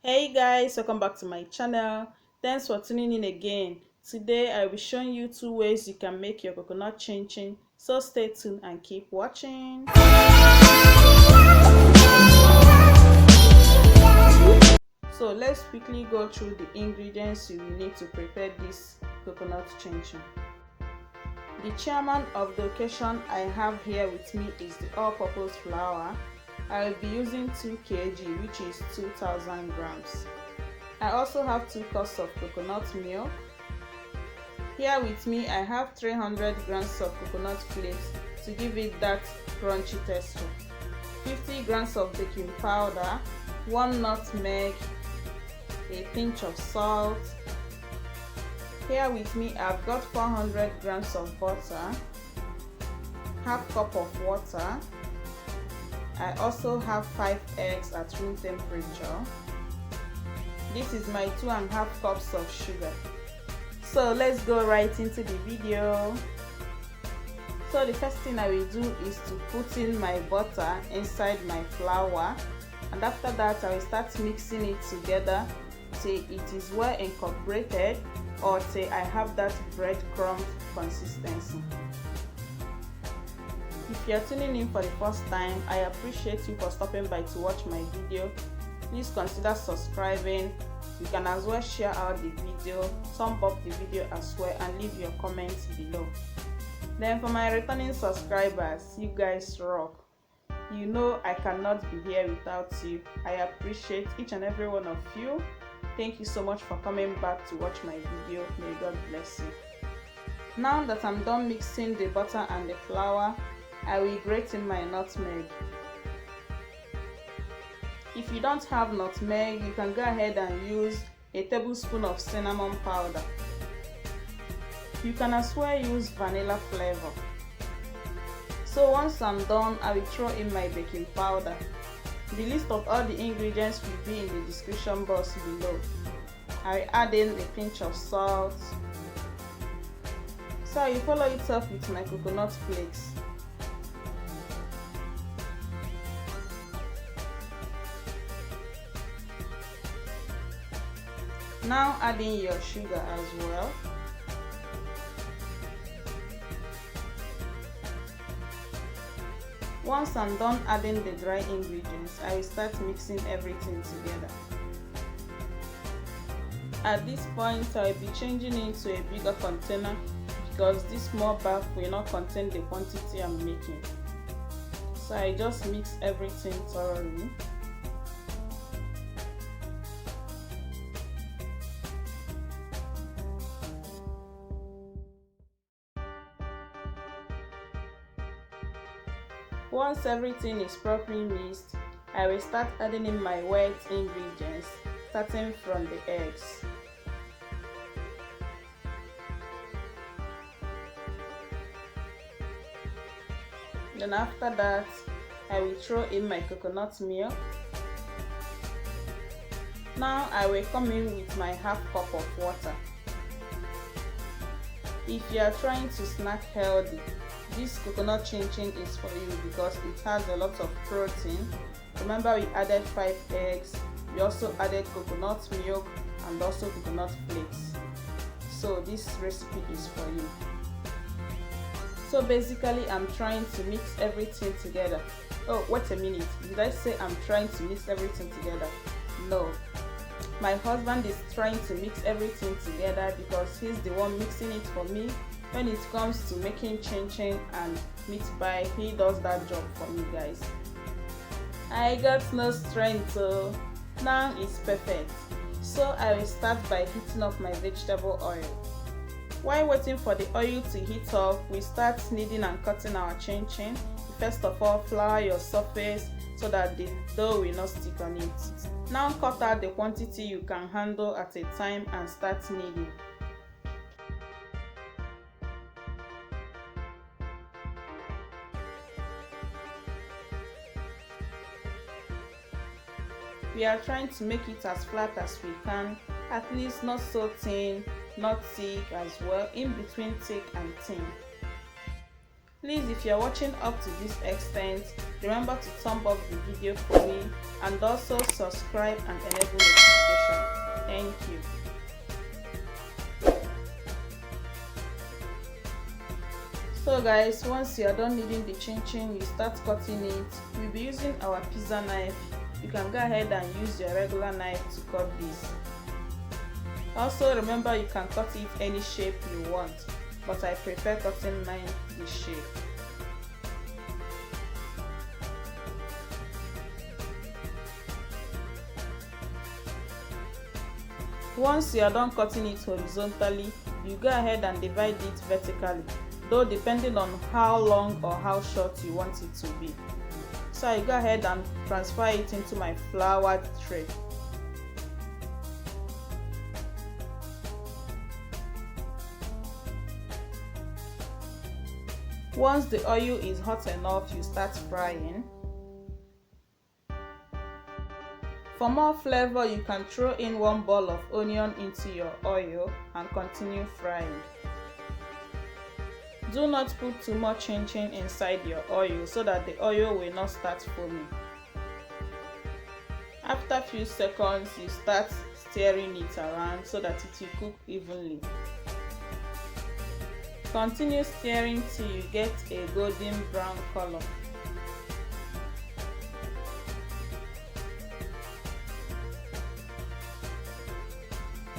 Hey guys, welcome back to my channel. Thanks for tuning in again. Today I will be showing you two ways you can make your coconut chinchin, so stay tuned and keep watching. So let's quickly go through the ingredients you will need to prepare this coconut chinchin. The chairman of the occasion I have here with me is the all-purpose flour. I will be using 2 kg, which is 2000 grams. I also have 2 cups of coconut milk. Here with me I have 300 grams of coconut flakes to give it that crunchy texture, 50 grams of baking powder, 1 nutmeg, a pinch of salt. Here with me I've got 400 grams of butter, half cup of water. I also have 5 eggs at room temperature. This is my 2.5 cups of sugar. So let's go right into the video. So the first thing I will do is to put in my butter inside my flour, and after that I will start mixing it together till it is well incorporated or till I have that breadcrumb consistency. If you are tuning in for the first time, I appreciate you for stopping by to watch my video. Please consider subscribing. You can as well share out the video, thumb up the video as well, and leave your comments below. Then for my returning subscribers, you guys rock. You know I cannot be here without you. I appreciate each and every one of you. Thank you so much for coming back to watch my video. May God bless you. Now that I'm done mixing the butter and the flour, I will grate in my nutmeg. If you don't have nutmeg, you can go ahead and use a tablespoon of cinnamon powder. You can as well use vanilla flavor. So once I'm done, I will throw in my baking powder. The list of all the ingredients will be in the description box below. I will add in a pinch of salt. So I will follow it up with my coconut flakes. Now add in your sugar as well. Once I'm done adding the dry ingredients, I will start mixing everything together. At this point, I will be changing into a bigger container because this small bath will not contain the quantity I'm making. So I just mix everything thoroughly. Once everything is properly mixed, I will start adding in my wet ingredients, starting from the eggs. Then after that, I will throw in my coconut milk. Now I will come in with my half cup of water. If you are trying to snack healthy, this coconut chinchin is for you because it has a lot of protein. Remember, we added 5 eggs, we also added coconut milk and also coconut flakes. So this recipe is for you. So basically I'm trying to mix everything together. Oh, wait a minute, did I say I'm trying to mix everything together? No, my husband is trying to mix everything together because he's the one mixing it for me. When it comes to making chinchin and meat pie, he does that job for me, guys. I got no strength, so now it's perfect. So I will start by heating up my vegetable oil. While waiting for the oil to heat up, we start kneading and cutting our chinchin. First of all, flour your surface so that the dough will not stick on it. Now cut out the quantity you can handle at a time and start kneading. We are trying to make it as flat as we can, at least not so thin, not thick as well, in between thick and thin. Please, if you are watching up to this extent, remember to thumb up the video for me and also subscribe and enable notifications section. Thank you. So guys, once you are done kneading the chinchin, you start cutting it. We'll be using our pizza knife. You can go ahead and use your regular knife to cut this. Also remember, you can cut it any shape you want, but I prefer cutting mine this shape. Once you are done cutting it horizontally, you go ahead and divide it vertically, though depending on how long or how short you want it to be. So I go ahead and transfer it into my floured tray. Once the oil is hot enough, you start frying. For more flavor, you can throw in 1 ball of onion into your oil and continue frying. Do not put too much chinchin inside your oil so that the oil will not start foaming. After a few seconds, you start stirring it around so that it will cook evenly. Continue stirring till you get a golden brown color.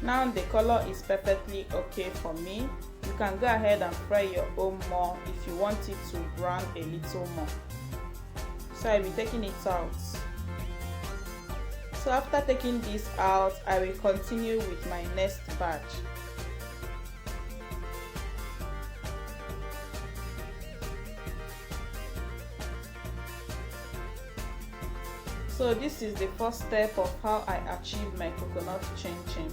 Now the color is perfectly okay for me. You can go ahead and fry your own more if you want it to brown a little more. So I'll be taking it out. So after taking this out, I will continue with my next batch. So this is the first step of how I achieve my coconut chinchin.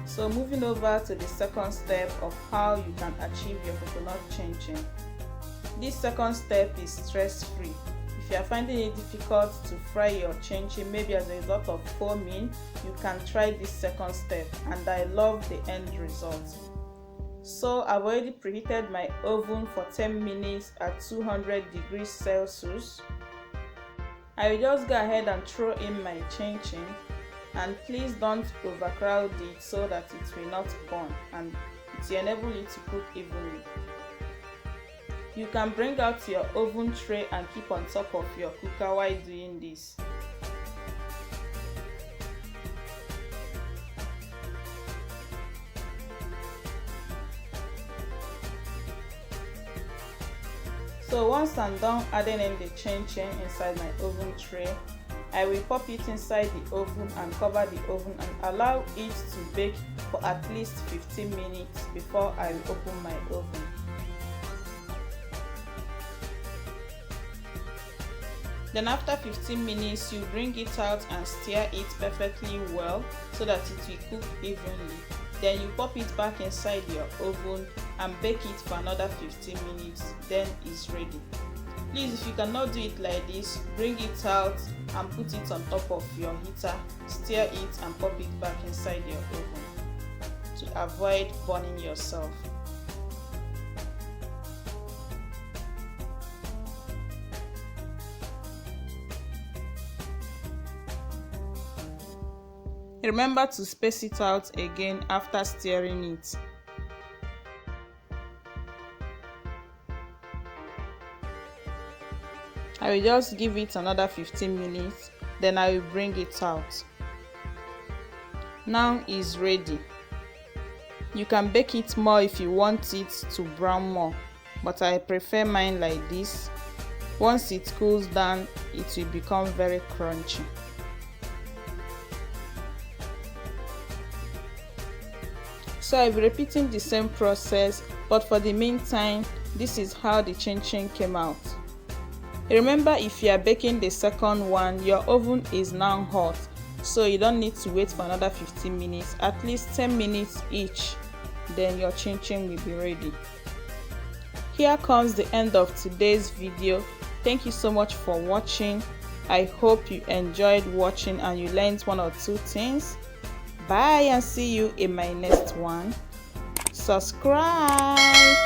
So moving over to the second step of how you can achieve your coconut chinchin. This second step is stress-free. If you are finding it difficult to fry your chinchin, maybe as a result of foaming, you can try this second step, and I love the end result. So I've already preheated my oven for 10 minutes at 200 degrees Celsius. I will just go ahead and throw in my chinchin, and please don't overcrowd it so that it will not burn and it will enable it to cook evenly. You can bring out your oven tray and keep on top of your cooker while doing this. So once I'm done adding in the chinchin inside my oven tray, I will pop it inside the oven and cover the oven and allow it to bake for at least 15 minutes before I will open my oven. Then after 15 minutes, you bring it out and stir it perfectly well so that it will cook evenly. Then you pop it back inside your oven and bake it for another 15 minutes, then it's ready. Please, if you cannot do it like this, bring it out and put it on top of your heater, stir it and pop it back inside your oven to avoid burning yourself. Remember to space it out again after stirring it. I will just give it another 15 minutes, then I will bring it out. Now it's ready. You can bake it more if you want it to brown more, but I prefer mine like this. Once it cools down, it will become very crunchy. So I'll be repeating the same process, but for the meantime, this is how the chinchin came out. Remember, if you are baking the second one, your oven is now hot, so you don't need to wait for another 15 minutes, at least 10 minutes each, then your chinchin will be ready. Here comes the end of today's video. Thank you so much for watching. I hope you enjoyed watching and you learned one or two things. Bye and see you in my next one. Subscribe.